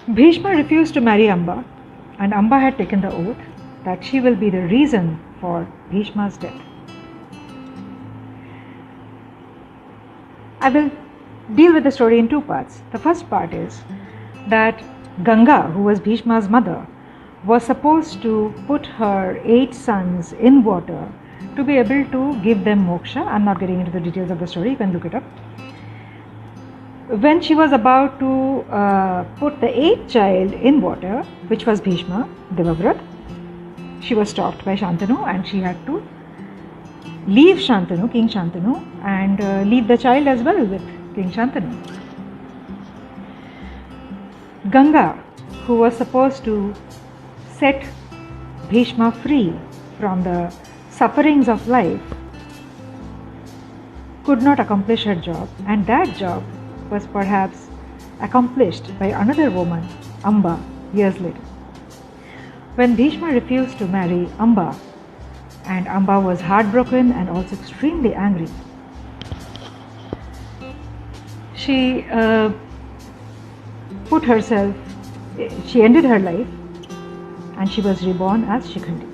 Bhishma refused to marry Amba, and Amba had taken the oath that she will be the reason for Bhishma's death. I will deal with the story in two parts. The first part is that Ganga, who was Bhishma's mother, was supposed to put her 8 sons in water to be able to give them moksha. I'm not getting into the details of the story, you can look it up. When she was about to put the 8th child in water, which was Bhishma, Devavrat, she was stopped by Shantanu and she had to leave Shantanu, King Shantanu, and leave the child as well with King Shantanu. Ganga, who was supposed to set Bhishma free from the sufferings of life, could not accomplish her job, and that job was perhaps accomplished by another woman, Amba, years later. When Bhishma refused to marry Amba, and Amba was heartbroken and also extremely angry, she ended her life and she was reborn as Shikhandi.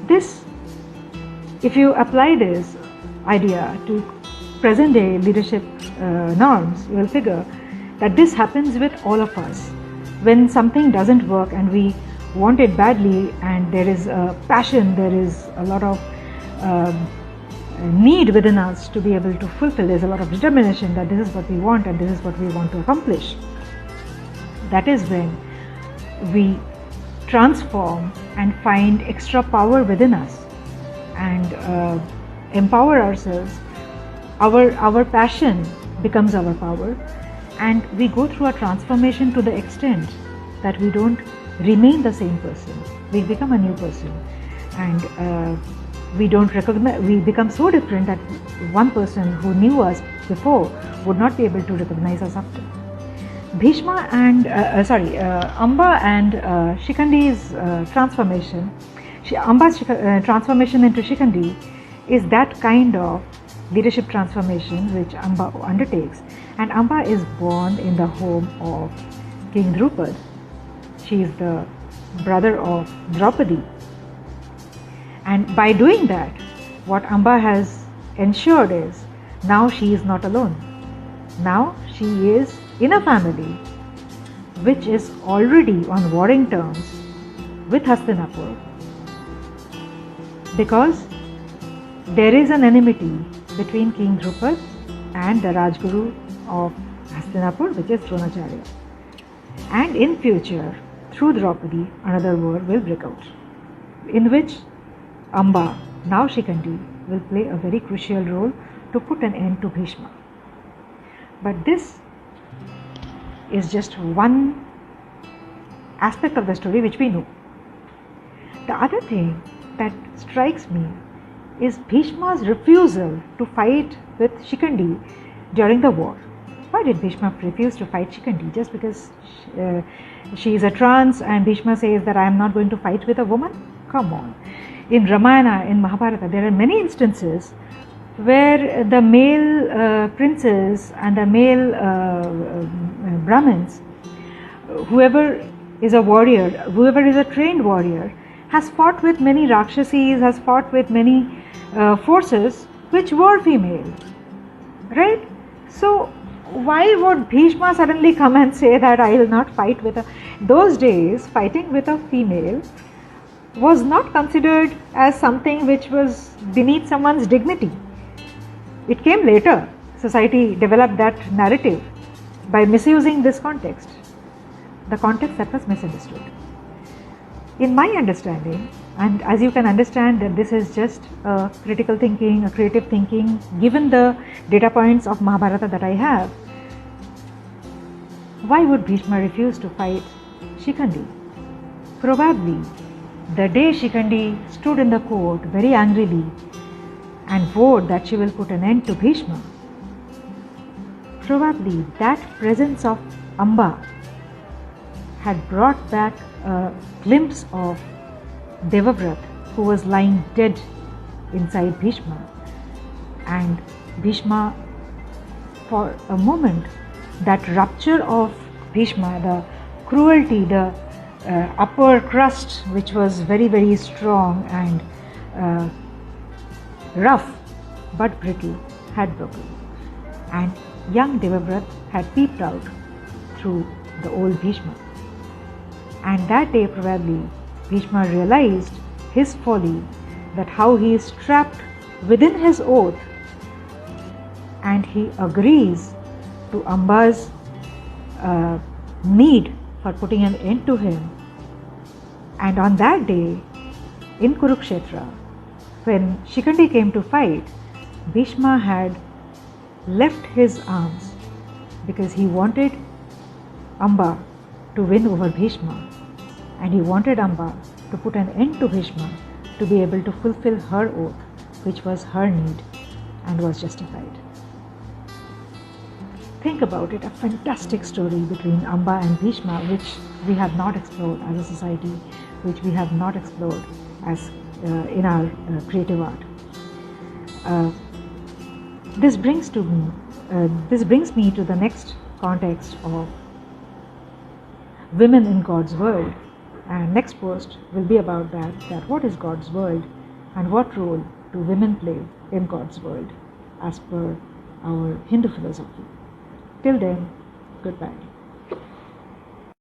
This, if you apply this idea to present day leadership norms, you will figure that this happens with all of us. When something doesn't work and we want it badly, and there is a passion, there is a lot of need within us to be able to fulfill, there's a lot of determination that this is what we want and this is what we want to accomplish. That is when we transform and find extra power within us and empower ourselves. Our passion becomes our power, and we go through a transformation to the extent that we don't remain the same person. We become a new person, and we don't recognize. We become so different that one person who knew us before would not be able to recognize us after. Bhishma and Amba and Shikhandi's transformation. Amba's transformation into Shikhandi is that kind of leadership transformation which Amba undertakes, and Amba is born in the home of King Drupad. She is the brother of Draupadi, and by doing that, what Amba has ensured is now she is not alone. Now she is in a family which is already on warring terms with Hastinapur, because there is an enmity between King Drupad and the Rajguru of Hastinapur, which is Dronacharya. And in future, through Draupadi, another war will break out, in which Amba, now Shikhandi, will play a very crucial role to put an end to Bhishma. But this is just one aspect of the story which we know. The other thing that strikes me is Bhishma's refusal to fight with Shikhandi during the war. Why did Bhishma refuse to fight Shikhandi? Just because she is a trans and Bhishma says that I am not going to fight with a woman? Come on. In Ramayana, in Mahabharata, there are many instances where the male princes and the male Brahmins, whoever is a warrior, whoever is a trained warrior, has fought with many Rakshasis, has fought with many forces which were female, right? So why would Bhishma suddenly come and say that I will not fight with a... Those days, fighting with a female was not considered as something which was beneath someone's dignity. It came later. Society developed that narrative by misusing this context, the context that was misunderstood. In my understanding, and as you can understand that this is just a critical thinking, a creative thinking, given the data points of Mahabharata that I have, why would Bhishma refuse to fight Shikhandi? Probably the day Shikhandi stood in the court very angrily and vowed that she will put an end to Bhishma, probably that presence of Amba had brought back a glimpse of Devavrat, who was lying dead inside Bhishma, and Bhishma, for a moment, that rupture of Bhishma, the cruelty, the upper crust, which was very, very strong and rough but brittle, had broken. And young Devavrat had peeped out through the old Bhishma. And that day probably Bhishma realized his folly, that how he is trapped within his oath, and he agrees to Amba's need for putting an end to him. And on that day in Kurukshetra, when Shikandi came to fight, Bhishma had left his arms because he wanted Amba to win over Bhishma, and he wanted Amba to put an end to Bhishma, to be able to fulfill her oath, which was her need and was justified. Think about it, a fantastic story between Amba and Bhishma, which we have not explored as a society, which we have not explored as in our creative art. This brings me to the next context of women in God's world, and next post will be about that what is God's world and what role do women play in God's world as per our Hindu philosophy. Till then, goodbye.